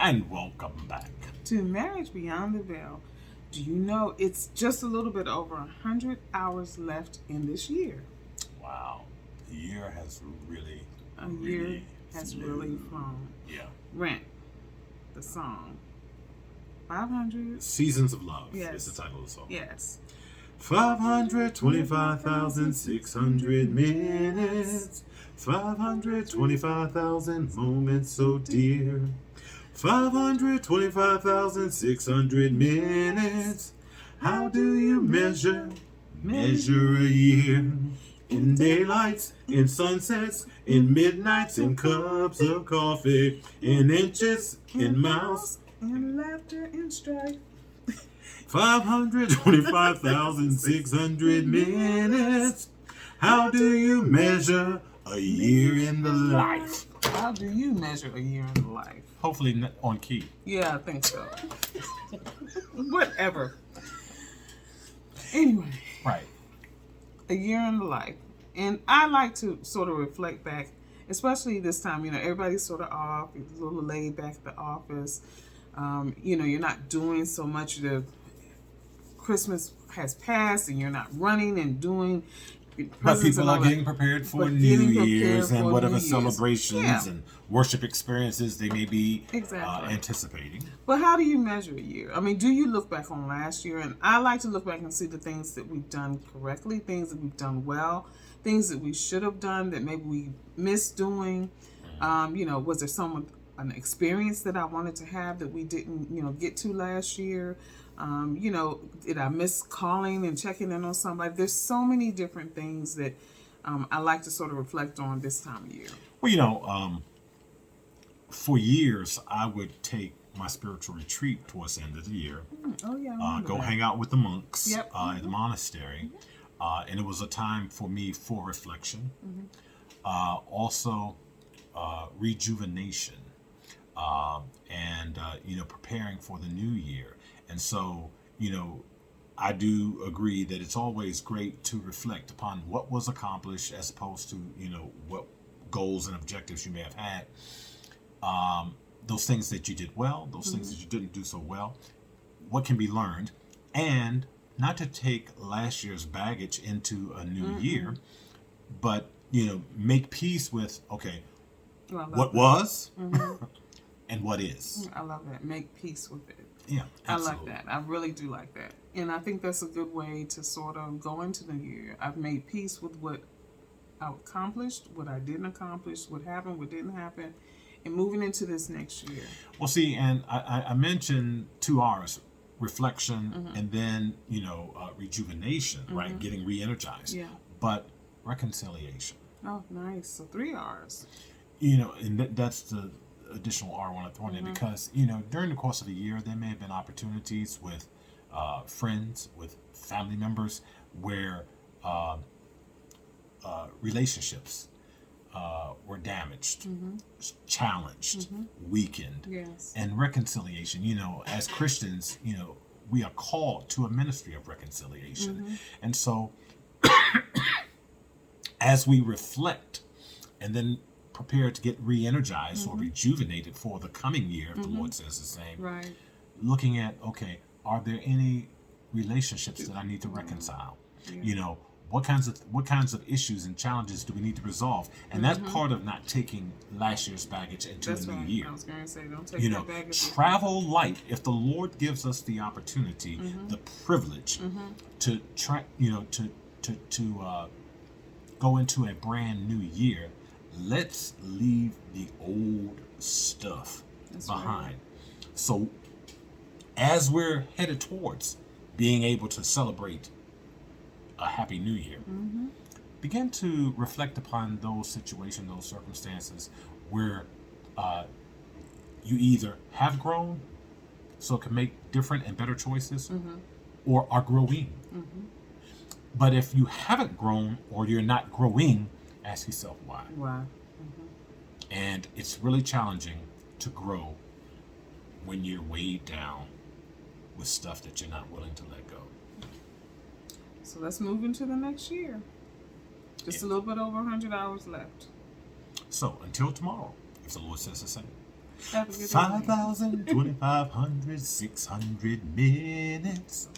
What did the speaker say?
And welcome back to Marriage Beyond the Veil. Do you know it's just a little bit over 100 hours left in this year? Wow, the year has really flown. Yeah. Rent, the song. 500 Seasons of Love is the title of the song. Yes. 525,600 minutes, 525,000 moments so dear. 525,600 minutes. How do you measure a year? In daylights, in sunsets, in midnights, in cups of coffee, in inches, in miles, in laughter, in strife. 525,600 minutes. How do you measure a year in the life? How do you measure a year in the life? Hopefully on key. Yeah, I think so. Whatever. Anyway. Right. A year in the life. And I like to sort of reflect back, especially this time, everybody's sort of off, it's a little laid back at the office. You're not doing so much. The Christmas has passed and you're not running and doing. But people are getting prepared for New Year's and whatever celebrations and worship experiences they may be anticipating. But how do you measure a year? I mean, do you look back on last year? And I like to look back and see the things that we've done correctly, things that we've done well, things that we should have done that maybe we missed doing. Was there an experience that I wanted to have that we didn't, get to last year? Did I miss calling and checking in on somebody? There's so many different things that I like to sort of reflect on this time of year. Well, for years, I would take my spiritual retreat towards the end of the year. Go hang out with the monks in the monastery. And it was a time for me for reflection. Also, rejuvenation. And preparing for the new year. And so, I do agree that it's always great to reflect upon what was accomplished as opposed to, what goals and objectives you may have had. Those things that you did well, those things that you didn't do so well, what can be learned, and not to take last year's baggage into a new year, but, make peace with, what was and what is. I love that. Make peace with it. Yeah, absolutely. I like that. I really do like that. And I think that's a good way to sort of go into the new year. I've made peace with what I accomplished, what I didn't accomplish, what happened, what didn't happen, and moving into this next year. Well, see, and I mentioned 2 R's, reflection and then, rejuvenation, right? Getting re-energized. Yeah. But reconciliation. Oh, nice. So 3 R's. And that's the additional R I want to throw in because, during the course of the year, there may have been opportunities with friends, with family members, where relationships were damaged, challenged, weakened. Yes. And reconciliation, as Christians, we are called to a ministry of reconciliation. And so as we reflect and then prepare to get re-energized or rejuvenated for the coming year, if the Lord says the same. Right. Looking at, are there any relationships that I need to reconcile? Yeah. What kinds of issues and challenges do we need to resolve? And that's part of not taking last year's baggage into a new year. I was going to say, don't take that baggage. Travel light. If the Lord gives us the opportunity, the privilege to try, to go into a brand new year, let's leave the old stuff behind. Right. So as we're headed towards being able to celebrate a happy new year, begin to reflect upon those situations, those circumstances where you either have grown so can make different and better choices or are growing. But if you haven't grown or you're not growing, ask yourself why. Why? And it's really challenging to grow when you're weighed down with stuff that you're not willing to let go. So let's move into the next year. Just a little bit over 100 hours left. So until tomorrow, if the Lord says the same. Have a good evening. 5,000, 2,500, 600 minutes.